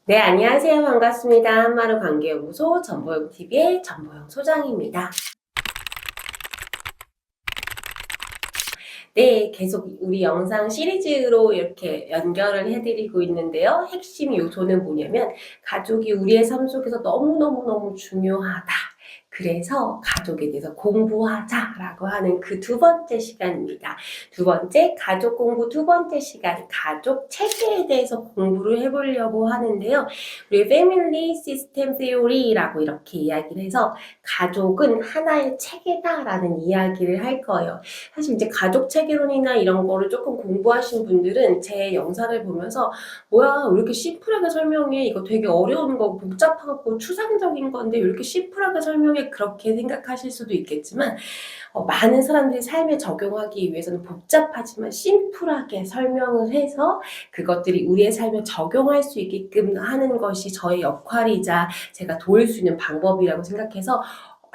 네, 안녕하세요. 반갑습니다. 한마루 관계연구소 전보영TV의 전보영 소장입니다. 네, 계속 우리 영상 시리즈로 이렇게 연결을 해드리고 있는데요. 핵심 요소는 뭐냐면 가족이 우리의 삶 속에서 너무너무너무 중요하다. 그래서 가족에 대해서 공부하자라고 하는 그 두 번째 시간입니다. 두 번째, 가족 공부 두 번째 시간, 가족 체계에 대해서 공부를 해보려고 하는데요. 우리 Family System Theory라고 이렇게 이야기를 해서 가족은 하나의 체계다라는 이야기를 할 거예요. 사실 이제 가족 체계론이나 이런 거를 조금 공부하신 분들은 제 영상을 보면서 뭐야, 왜 이렇게 심플하게 설명해? 이거 되게 어려운 거고 복잡하고 추상적인 건데 왜 이렇게 심플하게 설명해? 그렇게 생각하실 수도 있겠지만 많은 사람들이 삶에 적용하기 위해서는 복잡하지만 심플하게 설명을 해서 그것들이 우리의 삶에 적용할 수 있게끔 하는 것이 저의 역할이자 제가 도울 수 있는 방법이라고 생각해서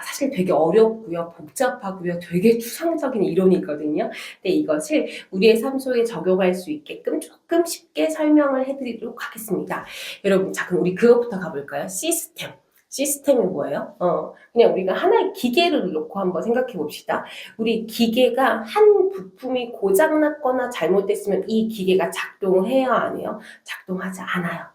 사실 되게 어렵고요, 복잡하고요, 되게 추상적인 이론이거든요. 근데 이것을 우리의 삶 속에 적용할 수 있게끔 조금 쉽게 설명을 해드리도록 하겠습니다. 여러분, 자, 그럼 우리 그것부터 가볼까요? 시스템. 시스템이 뭐예요? 그냥 우리가 하나의 기계를 놓고 한번 생각해 봅시다. 우리 기계가 한 부품이 고장났거나 잘못됐으면 이 기계가 작동을 해야 안 해요? 작동하지 않아요.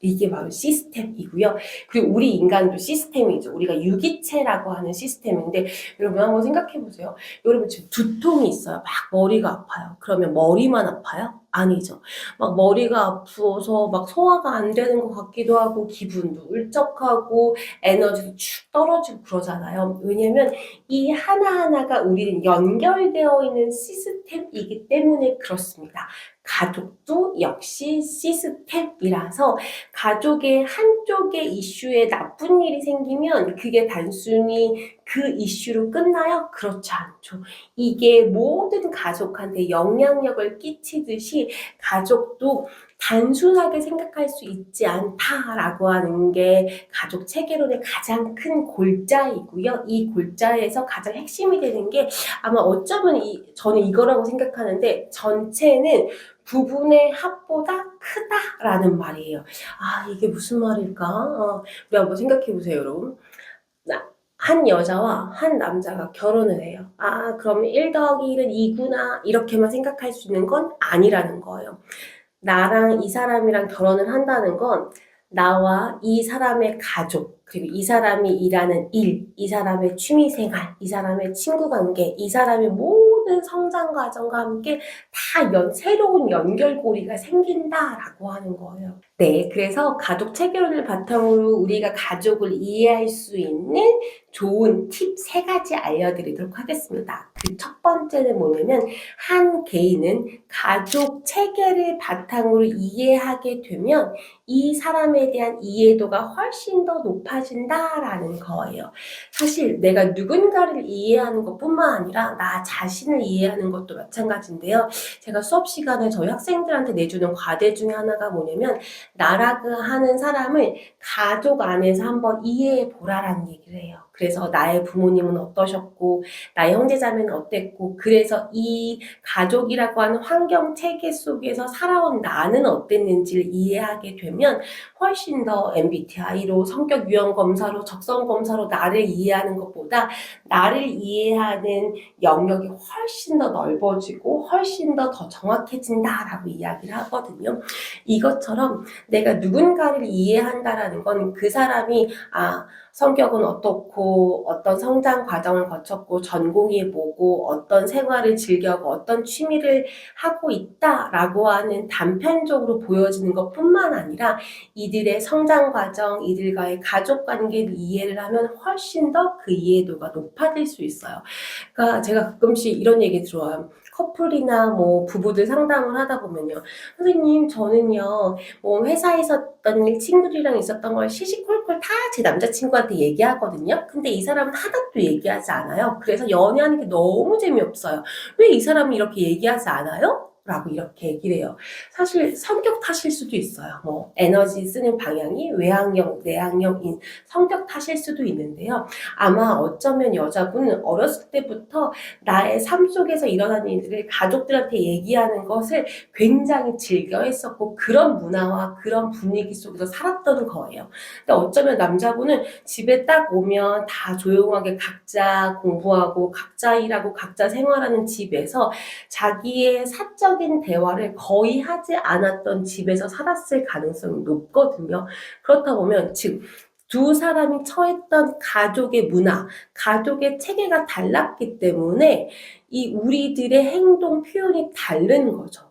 이게 바로 시스템이고요. 그리고 우리 인간도 시스템이죠. 우리가 유기체라고 하는 시스템인데 여러분 한번 생각해 보세요. 여러분 지금 두통이 있어요. 막 머리가 아파요. 그러면 머리만 아파요? 아니죠. 막 머리가 아프어서 막 소화가 안 되는 것 같기도 하고 기분도 울적하고 에너지도 축 떨어지고 그러잖아요. 왜냐면 이 하나하나가 우리는 연결되어 있는 시스템이기 때문에 그렇습니다. 가족도 역시 시스템이라서 가족의 한쪽의 이슈에 나쁜 일이 생기면 그게 단순히 그 이슈로 끝나요? 그렇지 않죠. 이게 모든 가족한테 영향력을 끼치듯이 가족도 단순하게 생각할 수 있지 않다라고 하는 게 가족 체계론의 가장 큰 골자이고요. 이 골자에서 가장 핵심이 되는 게 아마 어쩌면 저는 이거라고 생각하는데 전체는 부분의 합보다 크다라는 말이에요. 아, 이게 무슨 말일까? 우리 한번 생각해 보세요, 여러분. 한 여자와 한 남자가 결혼을 해요. 아, 그럼 1 더하기 1은 2구나 이렇게만 생각할 수 있는 건 아니라는 거예요. 나랑 이 사람이랑 결혼을 한다는 건 나와 이 사람의 가족, 그리고 이 사람이 일하는 일, 이 사람의 취미생활, 이 사람의 친구관계, 이 사람의 모든 성장 과정과 함께 다 새로운 연결고리가 생긴다라고 하는 거예요. 네, 그래서 가족 체계론을 바탕으로 우리가 가족을 이해할 수 있는 좋은 팁 3가지 알려드리도록 하겠습니다. 그 첫 번째는 뭐냐면 한 개인은 가족 체계를 바탕으로 이해하게 되면 이 사람에 대한 이해도가 훨씬 더 높아진다라는 거예요. 사실 내가 누군가를 이해하는 것뿐만 아니라 나 자신을 이해하는 것도 마찬가지인데요. 제가 수업 시간에 저희 학생들한테 내주는 과제 중에 하나가 뭐냐면 나라고 하는 사람을 가족 안에서 한번 이해해 보라라는 얘기를 해요. 그래서 나의 부모님은 어떠셨고 나의 형제자매는 어땠고 그래서 이 가족이라고 하는 환경 체계 속에서 살아온 나는 어땠는지를 이해하게 되면 훨씬 더 MBTI로 성격 유형 검사로 적성 검사로 나를 이해하는 것보다 나를 이해하는 영역이 훨씬 더 넓어지고 훨씬 더 정확해진다라고 이야기를 하거든요. 이것처럼 내가 누군가를 이해한다라는 건 그 사람이 성격은 어떻고 어떤 성장 과정을 거쳤고 전공이 뭐고 어떤 생활을 즐겨고 어떤 취미를 하고 있다라고 하는 단편적으로 보여지는 것뿐만 아니라 이들의 성장 과정, 이들과의 가족 관계를 이해를 하면 훨씬 더 그 이해도가 높아질 수 있어요. 그러니까 제가 가끔씩 이런 얘기 들어요. 커플이나 뭐 부부들 상담을 하다 보면요. 선생님, 저는요, 뭐 회사에서 있었던 일, 친구들이랑 있었던 걸 시시콜콜 다 제 남자친구한테 얘기하거든요. 근데 이 사람은 하나도 얘기하지 않아요. 그래서 연애하는 게 너무 재미없어요. 왜 이 사람이 이렇게 얘기하지 않아요? 라고 이렇게 얘기를 해요. 사실 성격 탓일 수도 있어요. 뭐 에너지 쓰는 방향이 외향형, 내향형인 성격 탓일 수도 있는데요. 아마 어쩌면 여자분은 어렸을 때부터 나의 삶 속에서 일어나는 일들을 가족들한테 얘기하는 것을 굉장히 즐겨했었고 그런 문화와 그런 분위기 속에서 살았던 거예요. 근데 어쩌면 남자분은 집에 딱 오면 다 조용하게 각자 공부하고 각자 일하고 각자 생활하는 집에서 자기의 사적인 대화를 거의 하지 않았던 집에서 살았을 가능성이 높거든요. 그렇다 보면 즉 두 사람이 처했던 가족의 문화, 가족의 체계가 달랐기 때문에 이 우리들의 행동 표현이 다른 거죠.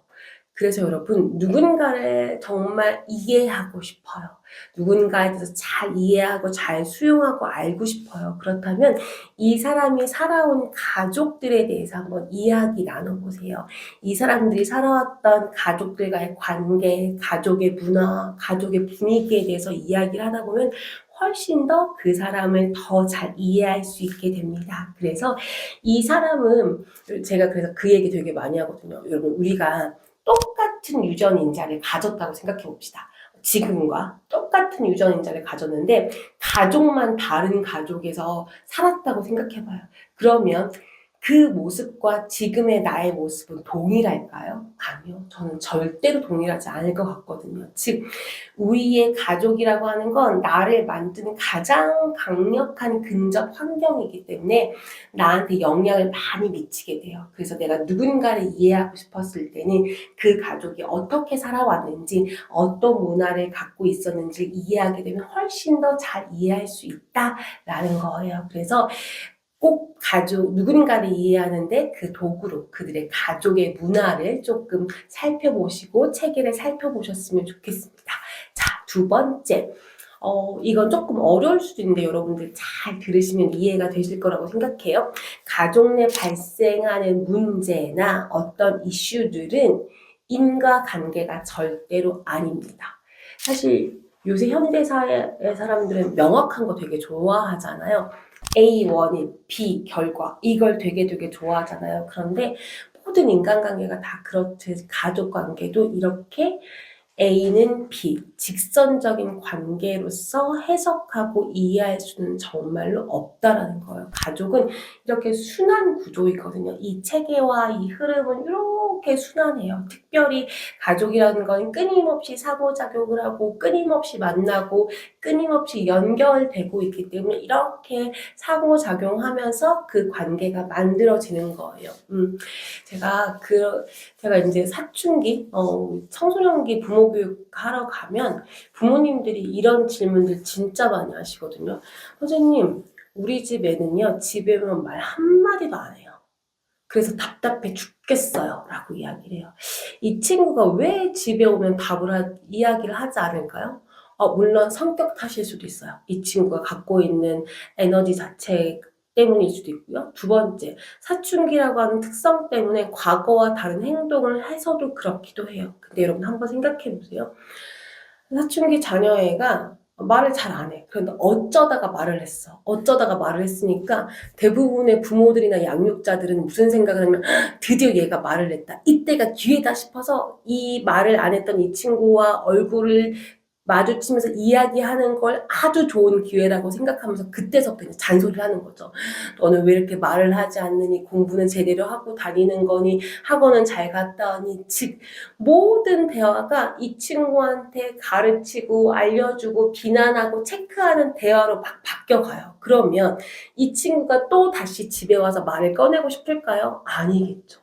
그래서 여러분 누군가를 정말 이해하고 싶어요. 누군가에 대해서 잘 이해하고 잘 수용하고 알고 싶어요. 그렇다면 이 사람이 살아온 가족들에 대해서 한번 이야기 나눠보세요. 이 사람들이 살아왔던 가족들과의 관계, 가족의 문화, 가족의 분위기에 대해서 이야기를 하다 보면 훨씬 더 그 사람을 더 잘 이해할 수 있게 됩니다. 그래서 이 사람은 제가 그래서 그 얘기 되게 많이 하거든요. 여러분 우리가 똑같은 유전인자를 가졌다고 생각해 봅시다. 지금과 똑같은 유전인자를 가졌는데 가족만 다른 가족에서 살았다고 생각해 봐요. 그러면 그 모습과 지금의 나의 모습은 동일할까요? 아니요. 저는 절대로 동일하지 않을 것 같거든요. 즉 우리의 가족이라고 하는 건 나를 만드는 가장 강력한 근접 환경이기 때문에 나한테 영향을 많이 미치게 돼요. 그래서 내가 누군가를 이해하고 싶었을 때는 그 가족이 어떻게 살아왔는지 어떤 문화를 갖고 있었는지 이해하게 되면 훨씬 더 잘 이해할 수 있다라는 거예요. 그래서 꼭 가족, 누군가를 이해하는데 그 도구로 그들의 가족의 문화를 조금 살펴보시고 체계를 살펴보셨으면 좋겠습니다. 자, 두 번째. 이건 조금 어려울 수도 있는데 여러분들 잘 들으시면 이해가 되실 거라고 생각해요. 가족 내 발생하는 문제나 어떤 이슈들은 인과관계가 절대로 아닙니다. 사실 요새 현대사의 사람들은 명확한 거 되게 좋아하잖아요. A 원인, B 결과 이걸 되게 좋아하잖아요. 그런데 모든 인간관계가 다 그렇듯 가족관계도 이렇게 A는 B, 직선적인 관계로서 해석하고 이해할 수는 정말로 없다라는 거예요. 가족은 이렇게 순환 구조이거든요. 이 체계와 이 흐름은 이렇게 순환해요. 특별히 가족이라는 건 끊임없이 상호작용을 하고 끊임없이 만나고 끊임없이 연결되고 있기 때문에 이렇게 상호작용하면서 그 관계가 만들어지는 거예요. 제가 이제 사춘기, 청소년기 부모 교육 하러 가면 부모님들이 이런 질문들 진짜 많이 하시거든요. 선생님, 우리 집 애는요, 집에 오면 말 한마디도 안 해요. 그래서 답답해 죽겠어요. 라고 이야기를 해요. 이 친구가 왜 집에 오면 이야기를 하지 않을까요? 물론 성격 탓일 수도 있어요. 이 친구가 갖고 있는 에너지 자체 때문일 수도 있고요. 두 번째, 사춘기라고 하는 특성 때문에 과거와 다른 행동을 해서도 그렇기도 해요. 근데 여러분 한번 생각해 보세요. 사춘기 자녀애가 말을 잘 안 해. 그런데 어쩌다가 말을 했어. 어쩌다가 말을 했으니까 대부분의 부모들이나 양육자들은 무슨 생각을 하냐면 드디어 얘가 말을 했다. 이때가 기회다 싶어서 이 말을 안 했던 이 친구와 얼굴을 마주치면서 이야기하는 걸 아주 좋은 기회라고 생각하면서 그때서부터 잔소리를 하는 거죠. 너는 왜 이렇게 말을 하지 않느니, 공부는 제대로 하고 다니는 거니, 학원은 잘 갔다 오니. 즉 모든 대화가 이 친구한테 가르치고 알려주고 비난하고 체크하는 대화로 막 바뀌어가요. 그러면 이 친구가 또 다시 집에 와서 말을 꺼내고 싶을까요? 아니겠죠.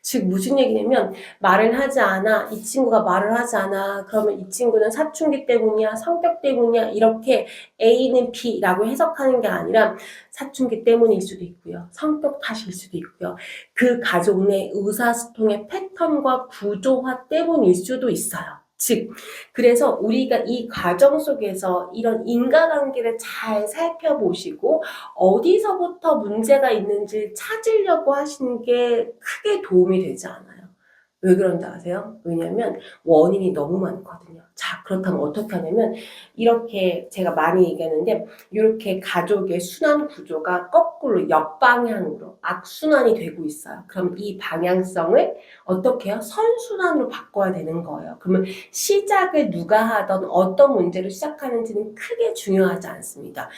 즉 무슨 얘기냐면 말을 하지 않아, 이 친구가 말을 하지 않아, 그러면 이 친구는 사춘기 때문이야, 성격 때문이야, 이렇게 A는 B라고 해석하는 게 아니라 사춘기 때문일 수도 있고요, 성격 탓일 수도 있고요, 그 가족 내 의사소통의 패턴과 구조화 때문일 수도 있어요. 즉 그래서 우리가 이 과정 속에서 이런 인과관계를 잘 살펴보시고 어디서부터 문제가 있는지 찾으려고 하시는 게 크게 도움이 되지 않아요. 왜 그런지 아세요? 왜냐면 원인이 너무 많거든요. 자, 그렇다면 어떻게 하냐면 이렇게 제가 많이 얘기하는데 이렇게 가족의 순환 구조가 거꾸로 역방향으로 악순환이 되고 있어요. 그럼 이 방향성을 어떻게 해요? 선순환으로 바꿔야 되는 거예요. 그러면 시작을 누가 하던 어떤 문제로 시작하는지는 크게 중요하지 않습니다.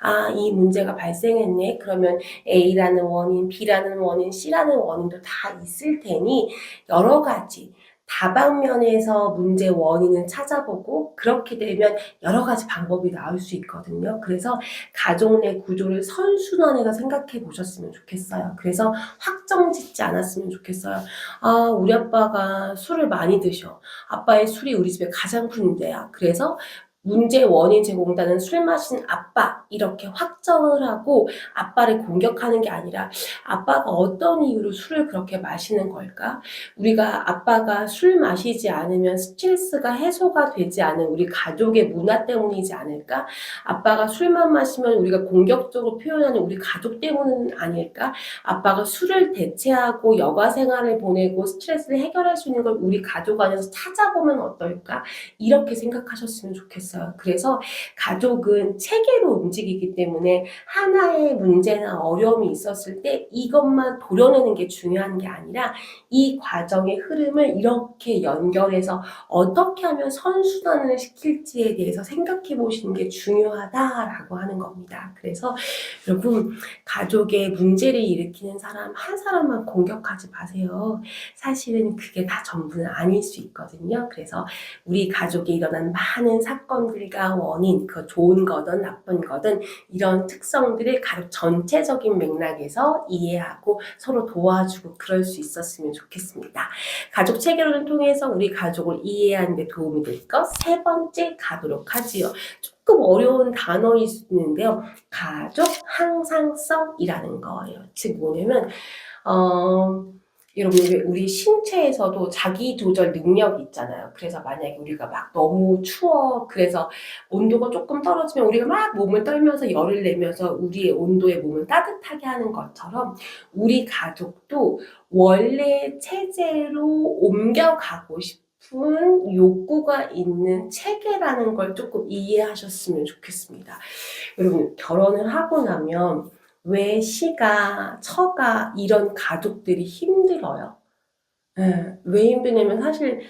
아, 이 문제가 발생했네. 그러면 A라는 원인, B라는 원인, C라는 원인도 다 있을 테니 여러 가지 다방면에서 문제 원인을 찾아보고 그렇게 되면 여러 가지 방법이 나올 수 있거든요. 그래서 가족 내 구조를 선순환해서 생각해 보셨으면 좋겠어요. 그래서 확정 짓지 않았으면 좋겠어요. 아, 우리 아빠가 술을 많이 드셔. 아빠의 술이 우리 집에 가장 큰 문제야. 그래서 문제 원인 제공자는 술 마신 아빠 이렇게 확정을 하고 아빠를 공격하는 게 아니라 아빠가 어떤 이유로 술을 그렇게 마시는 걸까? 우리가 아빠가 술 마시지 않으면 스트레스가 해소가 되지 않은 우리 가족의 문화 때문이지 않을까? 아빠가 술만 마시면 우리가 공격적으로 표현하는 우리 가족 때문은 아닐까? 아빠가 술을 대체하고 여가 생활을 보내고 스트레스를 해결할 수 있는 걸 우리 가족 안에서 찾아보면 어떨까? 이렇게 생각하셨으면 좋겠어요. 그래서 가족은 체계로 움직이기 때문에 하나의 문제나 어려움이 있었을 때 이것만 도려내는 게 중요한 게 아니라 이 과정의 흐름을 이렇게 연결해서 어떻게 하면 선순환을 시킬지에 대해서 생각해 보시는 게 중요하다라고 하는 겁니다. 그래서 여러분, 가족의 문제를 일으키는 사람 한 사람만 공격하지 마세요. 사실은 그게 다 전부는 아닐 수 있거든요. 그래서 우리 가족에 일어난 많은 사건들과 원인, 그 좋은 거든 나쁜 거든 이런 특성들을 가족 전체적인 맥락에서 이해하고 서로 도와주고 그럴 수 있었으면 좋겠습니다. 가족 체계론을 통해서 우리 가족을 이해하는 데 도움이 될 것 세 번째 가도록 하지요. 조금 어려운 단어일 수 있는데요. 가족 항상성이라는 거예요. 즉 뭐냐면 여러분 우리 신체에서도 자기 조절 능력이 있잖아요. 그래서 만약에 우리가 막 너무 추워 그래서 온도가 조금 떨어지면 우리가 막 몸을 떨면서 열을 내면서 우리의 온도의 몸을 따뜻하게 하는 것처럼 우리 가족도 원래 체제로 옮겨가고 싶은 욕구가 있는 체계라는 걸 조금 이해하셨으면 좋겠습니다. 여러분 결혼을 하고 나면 왜 시가, 처가 이런 가족들이 힘들어요? 네, 왜 힘드냐면 사실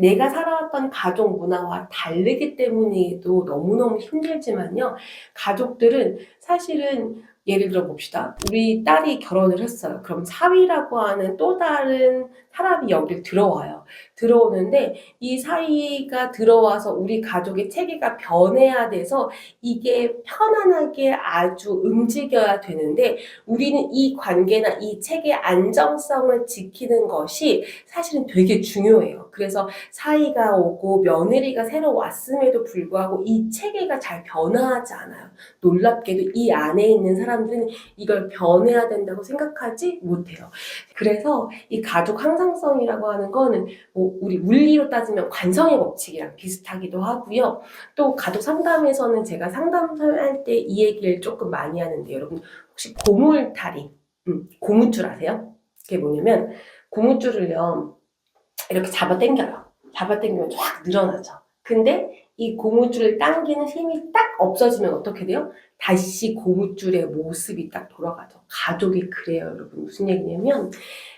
내가 살아왔던 가족 문화와 다르기 때문에도 너무너무 힘들지만요. 가족들은 사실은 예를 들어 봅시다. 우리 딸이 결혼을 했어요. 그럼 사위라고 하는 또 다른 사람이 여길 들어와요. 들어오는데 이 사위가 들어와서 우리 가족의 체계가 변해야 돼서 이게 편안하게 아주 움직여야 되는데 우리는 이 관계나 이 체계의 안정성을 지키는 것이 사실은 되게 중요해요. 그래서 사위가 오고 며느리가 새로 왔음에도 불구하고 이 체계가 잘 변화하지 않아요. 놀랍게도 이 안에 있는 사람들은 이걸 변해야 된다고 생각하지 못해요. 그래서 이 가족 항상성이라고 하는 거는 뭐 우리 물리로 따지면 관성의 법칙이랑 비슷하기도 하고요. 또 가족 상담에서는 제가 상담할 때 이 얘기를 조금 많이 하는데 여러분 혹시 고물타리, 고무줄 아세요? 그게 뭐냐면 고무줄을요 이렇게 잡아 당겨요. 잡아 당기면 쫙 늘어나죠. 근데 이 고무줄을 당기는 힘이 딱 없어지면 어떻게 돼요? 다시 고무줄의 모습이 딱 돌아가죠. 가족이 그래요, 여러분. 무슨 얘기냐면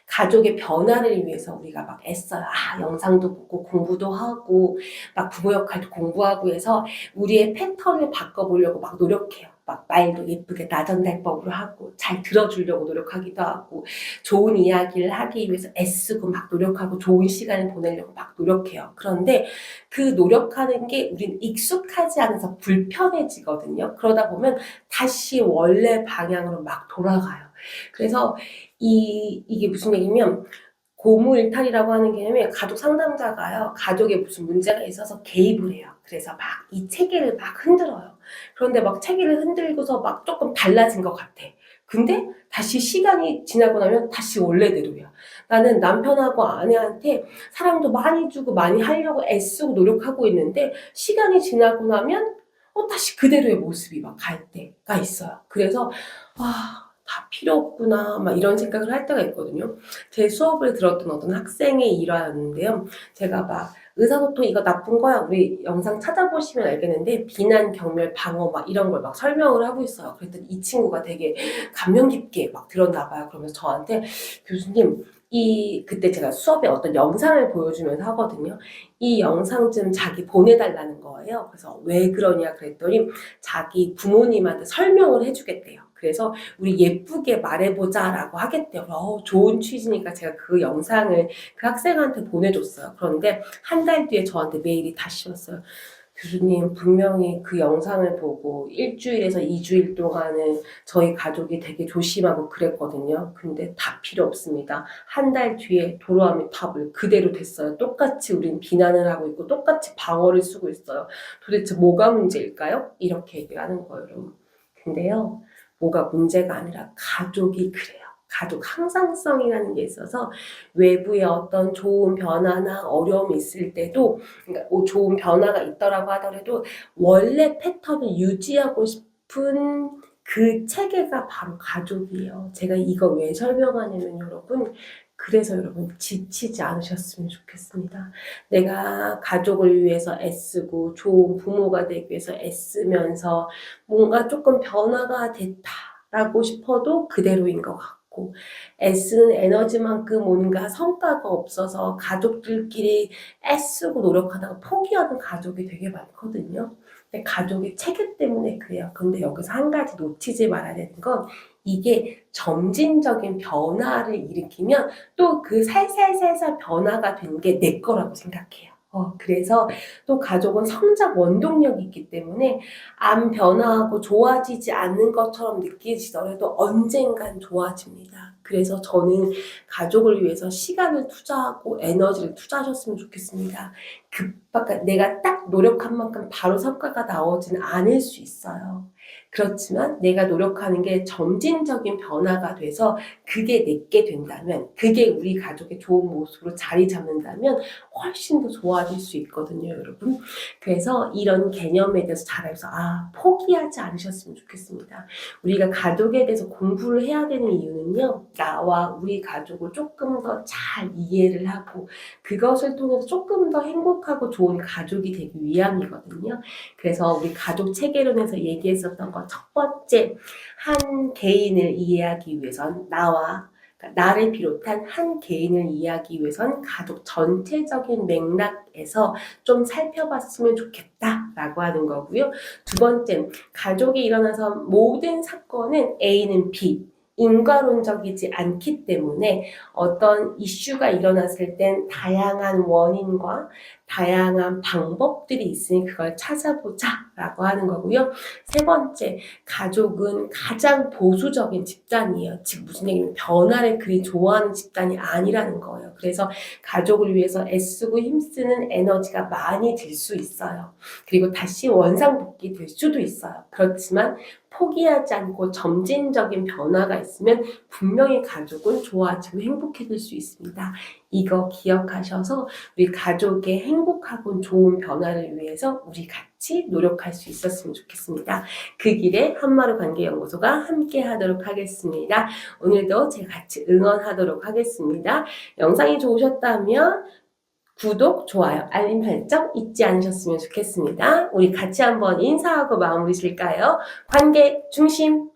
가족의 변화를 위해서 우리가 막 애써요. 아, 영상도 보고 공부도 하고 막 부모 역할도 공부하고 해서 우리의 패턴을 바꿔보려고 막 노력해요. 막 말도 예쁘게 나전달법으로 하고 잘 들어주려고 노력하기도 하고 좋은 이야기를 하기 위해서 애쓰고 막 노력하고 좋은 시간을 보내려고 막 노력해요. 그런데 그 노력하는 게 우린 익숙하지 않아서 불편해지거든요. 그러다 보면 다시 원래 방향으로 막 돌아가요. 그래서 이게 무슨 얘기냐면 고무일탈이라고 하는 개념이 가족 상담자가요. 가족에 무슨 문제가 있어서 개입을 해요. 그래서 막 이 체계를 막 흔들어요. 그런데 막 체계를 흔들고서 막 조금 달라진 것 같아. 근데 다시 시간이 지나고 나면 다시 원래대로야. 나는 남편하고 아내한테 사랑도 많이 주고 많이 하려고 애쓰고 노력하고 있는데 시간이 지나고 나면 다시 그대로의 모습이 막 갈 때가 있어요. 그래서 다 필요 없구나 막 이런 생각을 할 때가 있거든요. 제 수업을 들었던 어떤 학생의 일화였는데요. 제가 막 의사소통 이거 나쁜 거야. 우리 영상 찾아보시면 알겠는데 비난, 경멸, 방어 막 이런 걸 막 설명을 하고 있어요. 그랬더니 이 친구가 되게 감명 깊게 막 들었나 봐요. 그러면서 저한테 교수님 그때 제가 수업에 어떤 영상을 보여주면서 하거든요. 이 영상 좀 자기 보내달라는 거예요. 그래서 왜 그러냐 그랬더니 자기 부모님한테 설명을 해주겠대요. 그래서 우리 예쁘게 말해보자 라고 하겠대요. 좋은 취지니까 제가 그 영상을 그 학생한테 보내줬어요. 그런데 한 달 뒤에 저한테 메일이 다시 왔어요. 교수님, 분명히 그 영상을 보고 1주일에서 2주일 동안은 저희 가족이 되게 조심하고 그랬거든요. 근데 다 필요 없습니다. 한 달 뒤에 도로아미 탑을 그대로 됐어요. 똑같이 우린 비난을 하고 있고 똑같이 방어를 쓰고 있어요. 도대체 뭐가 문제일까요? 이렇게 얘기를 하는 거예요, 여러분. 근데요, 뭐가 문제가 아니라 가족이 그래요. 가족 항상성이라는 게 있어서 외부에 어떤 좋은 변화나 어려움이 있을 때도, 그러니까 좋은 변화가 있더라고 하더라도 원래 패턴을 유지하고 싶은 그 체계가 바로 가족이에요. 제가 이거 왜 설명하냐면 여러분, 그래서 여러분 지치지 않으셨으면 좋겠습니다. 내가 가족을 위해서 애쓰고 좋은 부모가 되기 위해서 애쓰면서 뭔가 조금 변화가 됐다라고 싶어도 그대로인 것 같고, 애쓰는 에너지만큼 뭔가 성과가 없어서 가족들끼리 애쓰고 노력하다가 포기하는 가족이 되게 많거든요. 근데 가족의 체계 때문에 그래요. 근데 여기서 한 가지 놓치지 말아야 되는 건 이게 점진적인 변화를 일으키면 또 그 살살살살 변화가 된 게 내 거라고 생각해요. 그래서 또 가족은 성장 원동력이 있기 때문에 안 변화하고 좋아지지 않는 것처럼 느껴지더라도 언젠간 좋아집니다. 그래서 저는 가족을 위해서 시간을 투자하고 에너지를 투자하셨으면 좋겠습니다. 내가 딱 노력한 만큼 바로 성과가 나오지는 않을 수 있어요. 그렇지만 내가 노력하는 게 점진적인 변화가 돼서 그게 내게 된다면, 그게 우리 가족의 좋은 모습으로 자리 잡는다면 훨씬 더 좋아질 수 있거든요, 여러분. 그래서 이런 개념에 대해서 잘 알아서 포기하지 않으셨으면 좋겠습니다. 우리가 가족에 대해서 공부를 해야 되는 이유는요, 나와 우리 가족을 조금 더 잘 이해를 하고 그것을 통해서 조금 더 행복하고 좋은 가족이 되기 위함이거든요. 그래서 우리 가족 체계론에서 얘기했었던 것 첫 번째, 한 개인을 이해하기 위해선 나를 비롯한 한 개인을 이해하기 위해선 가족 전체적인 맥락에서 좀 살펴봤으면 좋겠다라고 하는 거고요. 두 번째, 가족이 일어나서 모든 사건은 A는 B, 인과론적이지 않기 때문에 어떤 이슈가 일어났을 땐 다양한 원인과 다양한 방법들이 있으니 그걸 찾아보자 라고 하는 거고요. 세 번째, 가족은 가장 보수적인 집단이에요. 즉 무슨 얘기냐면 변화를 그리 좋아하는 집단이 아니라는 거예요. 그래서 가족을 위해서 애쓰고 힘쓰는 에너지가 많이 들 수 있어요. 그리고 다시 원상복귀 될 수도 있어요. 그렇지만 포기하지 않고 점진적인 변화가 있으면 분명히 가족은 좋아지고 행복해질 수 있습니다. 이거 기억하셔서 우리 가족의 행복하고 좋은 변화를 위해서 우리 같이 노력할 수 있었으면 좋겠습니다. 그 길에 한마루 관계연구소가 함께 하도록 하겠습니다. 오늘도 제가 같이 응원하도록 하겠습니다. 영상이 좋으셨다면 구독, 좋아요, 알림 설정 잊지 않으셨으면 좋겠습니다. 우리 같이 한번 인사하고 마무리 질까요? 관계 중심!